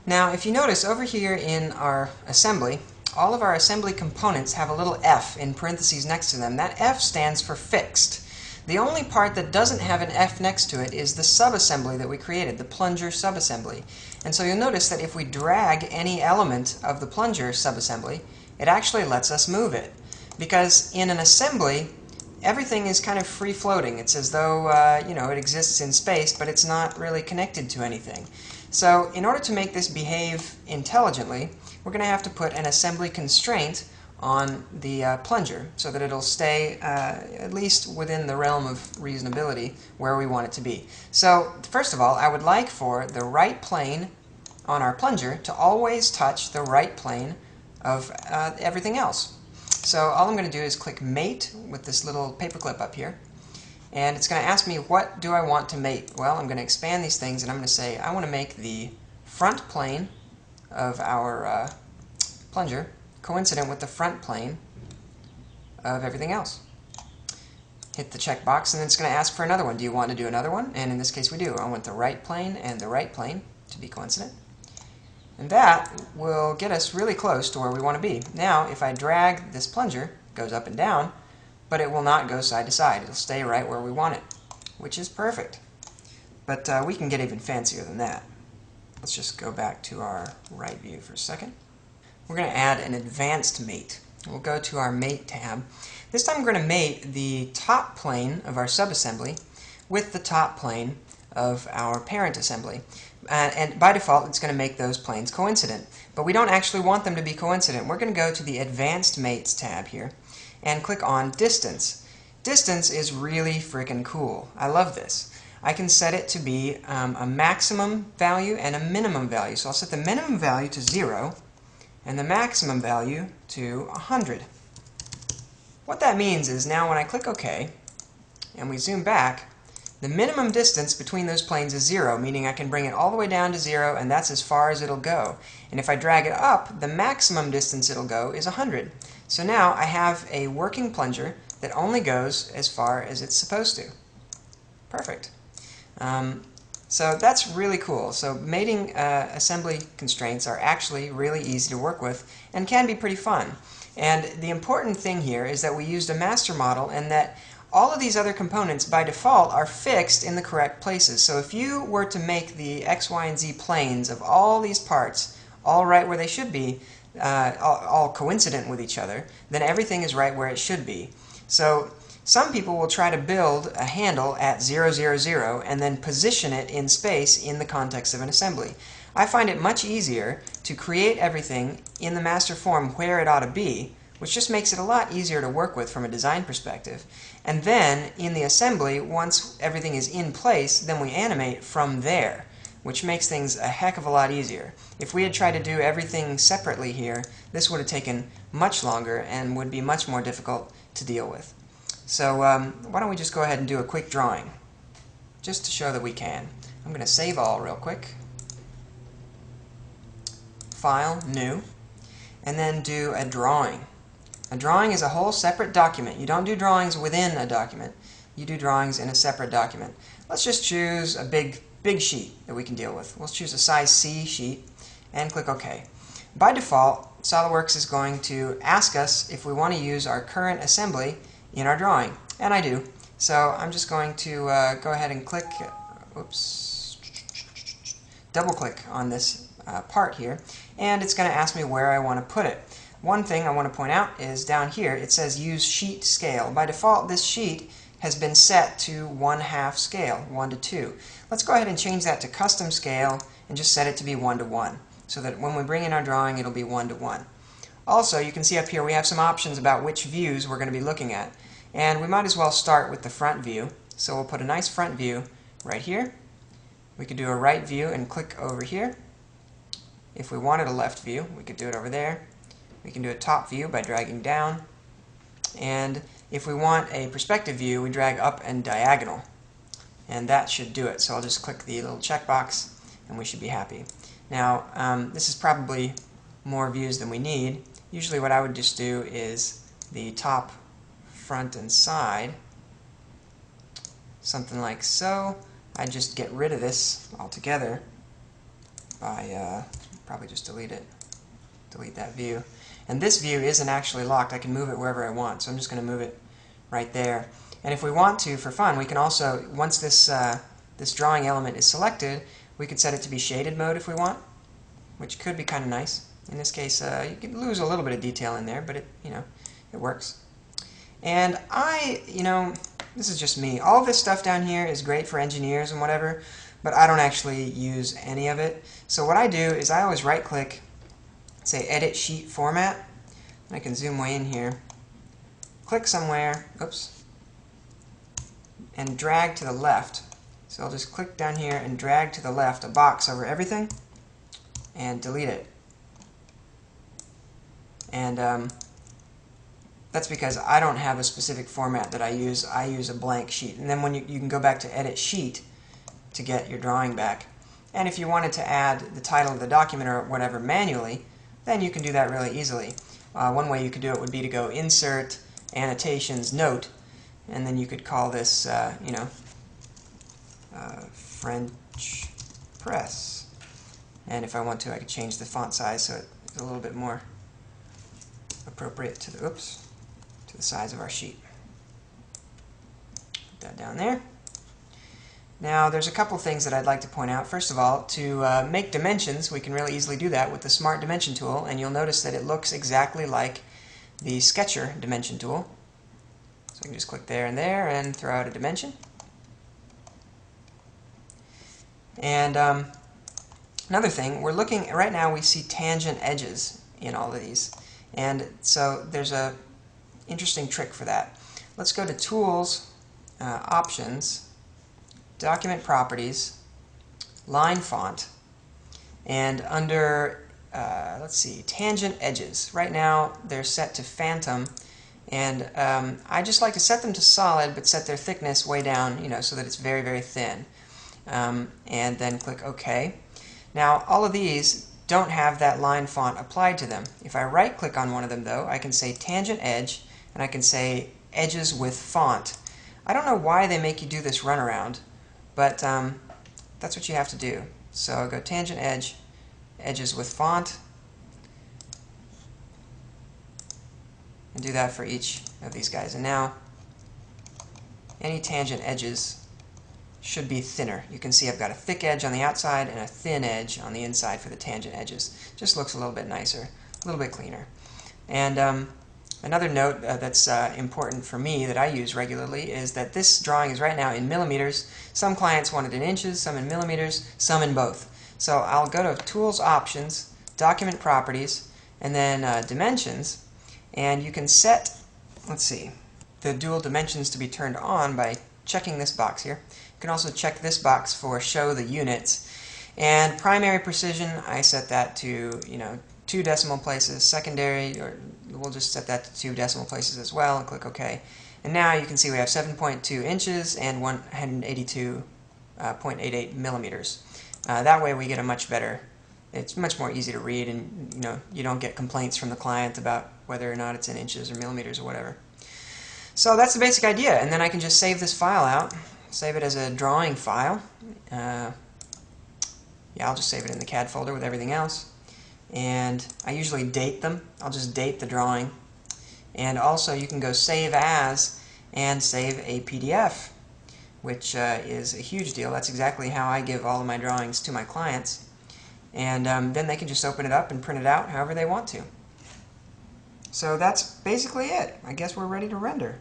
Now, if you notice over here in our assembly, all of our assembly components have a little F in parentheses next to them. That F stands for fixed. The only part that doesn't have an F next to it is the subassembly that we created, the plunger subassembly. And so you'll notice that if we drag any element of the plunger subassembly, it actually lets us move it. Because in an assembly, everything is kind of free-floating. It's as though it exists in space, but it's not really connected to anything. So in order to make this behave intelligently, we're going to have to put an assembly constraint on the plunger so that it'll stay at least within the realm of reasonability where we want it to be. So first of all, I would like for the right plane on our plunger to always touch the right plane of everything else. So all I'm going to do is click Mate with this little paperclip up here. And it's going to ask me, what do I want to mate? Well, I'm going to expand these things, and I'm going to say I want to make the front plane of our plunger coincident with the front plane of everything else. Hit the checkbox, and then it's going to ask for another one. Do you want to do another one? And in this case we do. I want the right plane and the right plane to be coincident. And that will get us really close to where we want to be. Now, if I drag this plunger, it goes up and down, but it will not go side to side. It'll stay right where we want it, which is perfect. But we can get even fancier than that. Let's just go back to our right view for a second. We're going to add an advanced mate. We'll go to our Mate tab. This time we're going to mate the top plane of our subassembly with the top plane of our parent assembly. And by default, it's going to make those planes coincident. But we don't actually want them to be coincident. We're going to go to the Advanced Mates tab here and click on Distance. Distance is really freaking cool. I love this. I can set it to be a maximum value and a minimum value. So I'll set the minimum value to 0 and the maximum value to 100. What that means is now when I click OK and we zoom back, the minimum distance between those planes is 0, meaning I can bring it all the way down to 0, and that's as far as it'll go. And if I drag it up, the maximum distance it'll go is 100. So now I have a working plunger that only goes as far as it's supposed to. Perfect. So that's really cool. So mating assembly constraints are actually really easy to work with and can be pretty fun. And the important thing here is that we used a master model and that all of these other components by default are fixed in the correct places. So if you were to make the X, Y, and Z planes of all these parts all right where they should be, all coincident with each other, then everything is right where it should be. So some people will try to build a handle at 0, 0, 0 and then position it in space in the context of an assembly. I find it much easier to create everything in the master form where it ought to be, which just makes it a lot easier to work with from a design perspective. And then in the assembly, once everything is in place, then we animate from there, which makes things a heck of a lot easier. If we had tried to do everything separately here, this would have taken much longer and would be much more difficult to deal with. So why don't we just go ahead and do a quick drawing, just to show that we can. I'm going to save all real quick. File, New, and then do a drawing. A drawing is a whole separate document. You don't do drawings within a document. You do drawings in a separate document. Let's just choose a big sheet that we can deal with. Let's choose a size C sheet and click OK. By default, SolidWorks is going to ask us if we want to use our current assembly in our drawing, and I do. So I'm just going to go ahead and click, double click on this part here, and it's going to ask me where I want to put it. One thing I want to point out is down here it says use sheet scale. By default, this sheet has been set to 1/2 scale, 1 to 2. Let's go ahead and change that to custom scale and just set it to be 1 to 1, so that when we bring in our drawing it'll be 1 to 1. Also, you can see up here we have some options about which views we're going to be looking at, and we might as well start with the front view. So we'll put a nice front view right here. We could do a right view and click over here. If we wanted a left view, we could do it over there. We can do a top view by dragging down, and if we want a perspective view, we drag up and diagonal, and that should do it. So I'll just click the little checkbox and we should be happy. Now this is probably more views than we need. Usually what I would just do is the top, front, and side, something like so. I just get rid of this altogether by probably just delete it. Delete that view. And this view isn't actually locked. I can move it wherever I want, so I'm just going to move it right there. And if we want to, for fun, we can also, once this this drawing element is selected, we could set it to be shaded mode if we want, which could be kind of nice. In this case, you can lose a little bit of detail in there, but it works. And this is just me. All this stuff down here is great for engineers and whatever, but I don't actually use any of it. So what I do is I always right-click, say Edit Sheet Format, and I can zoom way in here, click somewhere, oops, and drag to the left. So I'll just click down here and drag to the left a box over everything, and delete it. And that's because I don't have a specific format that I use. I use a blank sheet. And then when you can go back to Edit Sheet to get your drawing back. And if you wanted to add the title of the document or whatever manually, then you can do that really easily. One way you could do it would be to go Insert, Annotations, Note, and then you could call this, French Press. And if I want to, I could change the font size so it's a little bit more appropriate to the, to the size of our sheet. Put that down there. Now, there's a couple things that I'd like to point out. First of all, to make dimensions, we can really easily do that with the Smart Dimension tool, and you'll notice that it looks exactly like the Sketcher dimension tool. So I can just click there and throw out a dimension. And another thing, we're looking, right now we see tangent edges in all of these. And so there's a interesting trick for that. Let's go to Tools, Options, Document Properties, Line Font, and under, let's see, Tangent Edges. Right now they're set to Phantom, and I just like to set them to solid, but set their thickness way down, so that it's very, very thin. And then click OK. Now, all of these don't have that line font applied to them. If I right-click on one of them, though, I can say Tangent Edge, and I can say Edges with Font. I don't know why they make you do this runaround, but that's what you have to do. So I'll go Tangent Edge, Edges with Font, and do that for each of these guys. And now, any tangent edges should be thinner. You can see I've got a thick edge on the outside and a thin edge on the inside for the tangent edges. Just looks a little bit nicer, a little bit cleaner. And another note that's important for me that I use regularly is that this drawing is right now in millimeters. Some clients want it in inches, some in millimeters, some in both. So I'll go to Tools, Options, Document Properties, and then Dimensions, and you can set, let's see, the dual dimensions to be turned on by checking this box here. You can also check this box for Show the Units. And primary precision, I set that to 2 decimal places. Secondary, or we'll just set that to 2 decimal places as well, and click OK. And now you can see we have 7.2 inches and 182.88 millimeters. That way we get a much better, it's much more easy to read, and you don't get complaints from the client about whether or not it's in inches or millimeters or whatever. So that's the basic idea, and then I can just save this file out, save it as a drawing file. Yeah, I'll just save it in the CAD folder with everything else. And I usually date them. I'll just date the drawing. And also you can go Save As and save a PDF, which is a huge deal. That's exactly how I give all of my drawings to my clients. And then they can just open it up and print it out however they want to. So that's basically it. I guess we're ready to render.